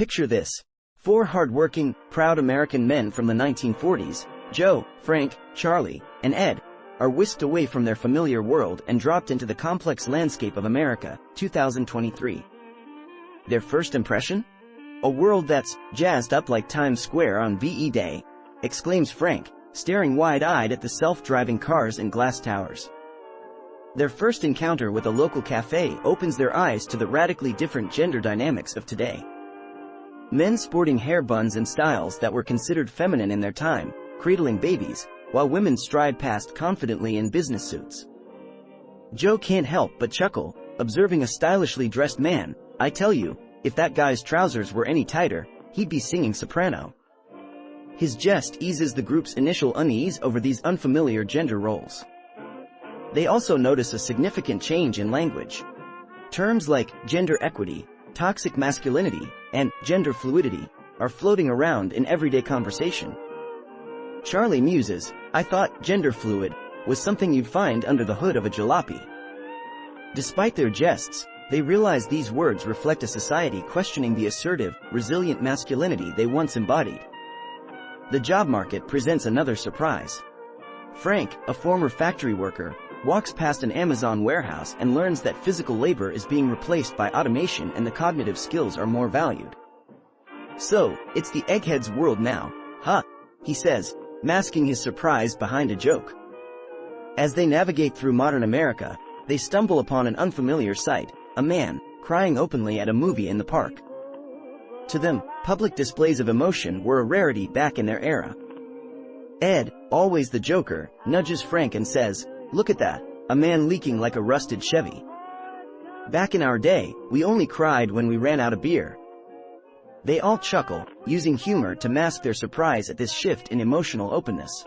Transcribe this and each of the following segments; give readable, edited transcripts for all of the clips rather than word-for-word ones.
Picture this. Four hardworking, proud American men from the 1940s, Joe, Frank, Charlie, and Ed, are whisked away from their familiar world and dropped into the complex landscape of America, 2023. Their first impression? A world that's jazzed up like Times Square on VE Day, exclaims Frank, staring wide-eyed at the self-driving cars and glass towers. Their first encounter with a local cafe opens their eyes to the radically different gender dynamics of today. Men sporting hair buns and styles that were considered feminine in their time, cradling babies, while women stride past confidently in business suits. Joe can't help but chuckle, observing a stylishly dressed man. I tell you, if that guy's trousers were any tighter, he'd be singing soprano. His jest eases the group's initial unease over these unfamiliar gender roles. They also notice a significant change in language. Terms like gender equity, toxic masculinity, and gender fluidity are floating around in everyday conversation. Charlie muses, I thought gender fluid was something you'd find under the hood of a jalopy. Despite their jests, they realize these words reflect a society questioning the assertive, resilient masculinity they once embodied. The job market presents another surprise. Frank, a former factory worker, walks past an Amazon warehouse and learns that physical labor is being replaced by automation and the cognitive skills are more valued. So, it's the egghead's world now, huh? He says, masking his surprise behind a joke. As they navigate through modern America, they stumble upon an unfamiliar sight, a man crying openly at a movie in the park. To them, public displays of emotion were a rarity back in their era. Ed, always the joker, nudges Frank and says, look at that, a man leaking like a rusted Chevy. Back in our day, we only cried when we ran out of beer. They all chuckle, using humor to mask their surprise at this shift in emotional openness.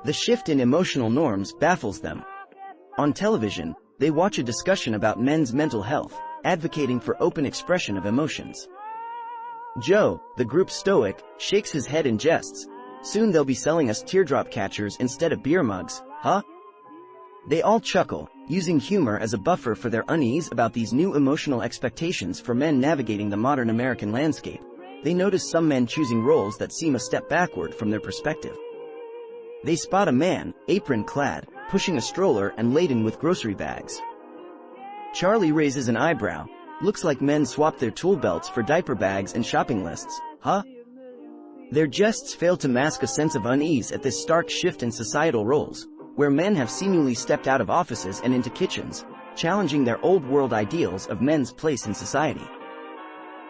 The shift in emotional norms baffles them. On television, they watch a discussion about men's mental health, advocating for open expression of emotions. Joe, the group's stoic, shakes his head and jests, soon they'll be selling us teardrop catchers instead of beer mugs, huh? They all chuckle, using humor as a buffer for their unease about these new emotional expectations for men navigating the modern American landscape. They notice some men choosing roles that seem a step backward from their perspective. They spot a man, apron-clad, pushing a stroller and laden with grocery bags. Charlie raises an eyebrow. Looks like men swapped their tool belts for diaper bags and shopping lists, huh? Their jests fail to mask a sense of unease at this stark shift in societal roles, where men have seemingly stepped out of offices and into kitchens, challenging their old-world ideals of men's place in society.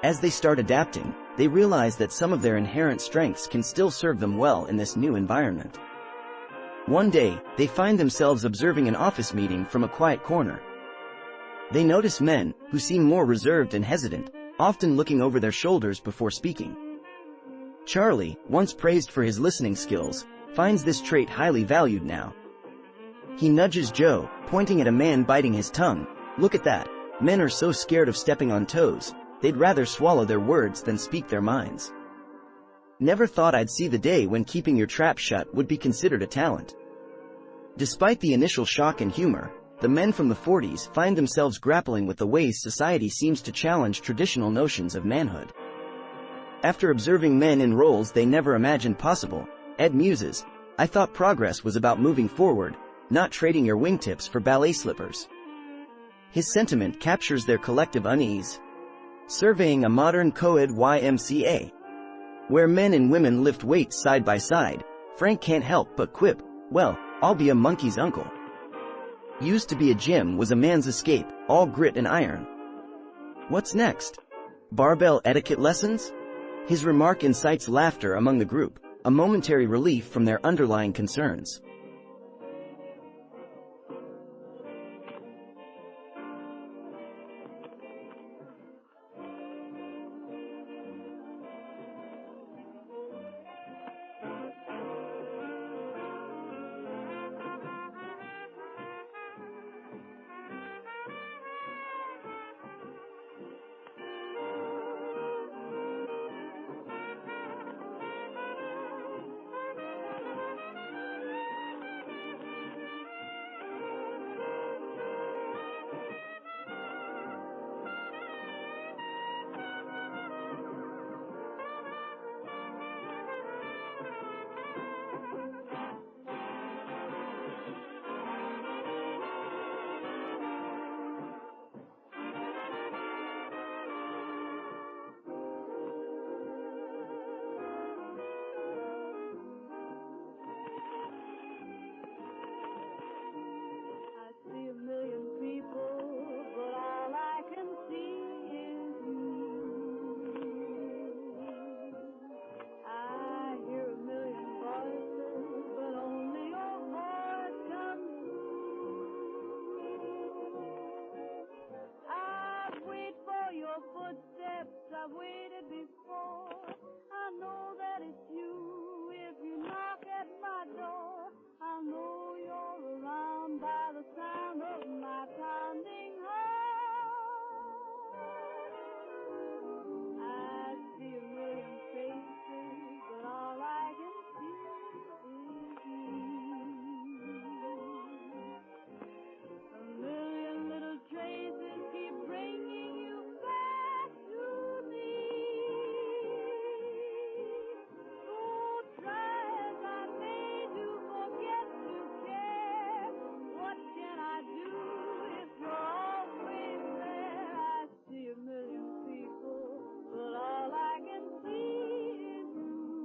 As they start adapting, they realize that some of their inherent strengths can still serve them well in this new environment. One day, they find themselves observing an office meeting from a quiet corner. They notice men, who seem more reserved and hesitant, often looking over their shoulders before speaking. Charlie, once praised for his listening skills, finds this trait highly valued now. He nudges Joe, pointing at a man biting his tongue. Look at that. Men are so scared of stepping on toes, they'd rather swallow their words than speak their minds. Never thought I'd see the day when keeping your trap shut would be considered a talent. Despite the initial shock and humor, the men from the 40s find themselves grappling with the ways society seems to challenge traditional notions of manhood. After observing men in roles they never imagined possible, Ed muses, I thought progress was about moving forward, not trading your wingtips for ballet slippers. His sentiment captures their collective unease. Surveying a modern co-ed YMCA, where men and women lift weights side by side, Frank can't help but quip, well, I'll be a monkey's uncle. Used to be a gym was a man's escape, all grit and iron. What's next? Barbell etiquette lessons? His remark incites laughter among the group, a momentary relief from their underlying concerns. waited before. I know that it's you. If you knock at my door, I'll know you're around by the sound of my pounding heart. I see a million faces, but all I can see is you. A million little traces keep bringing you back to me. Oh, try as I may to forget to care. What can I do if you're always there? I see a million people, but all I can see is you.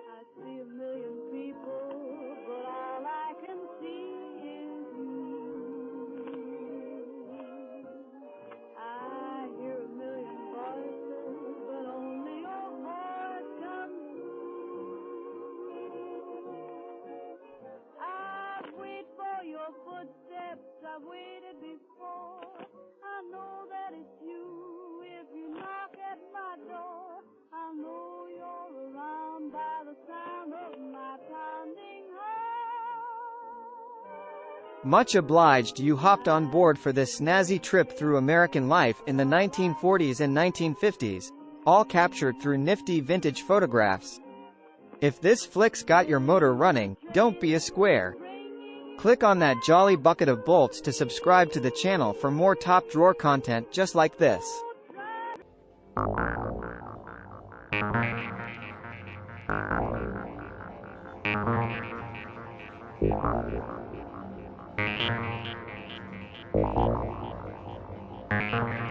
I see a million people, but all I can see is you. I hear a million voices, but only your voice comes through. I wait for your footsteps, I've waited before. I know that it's you. If you knock at my door, I'll know you're around by the sound of my pounding heart. Much obliged you hopped on board for this snazzy trip through American life in the 1940s and 1950s, all captured through nifty vintage photographs. If this flick's got your motor running, don't be a square. Click on that jolly bucket of bolts to subscribe to the channel for more top drawer content just like this. Thank you.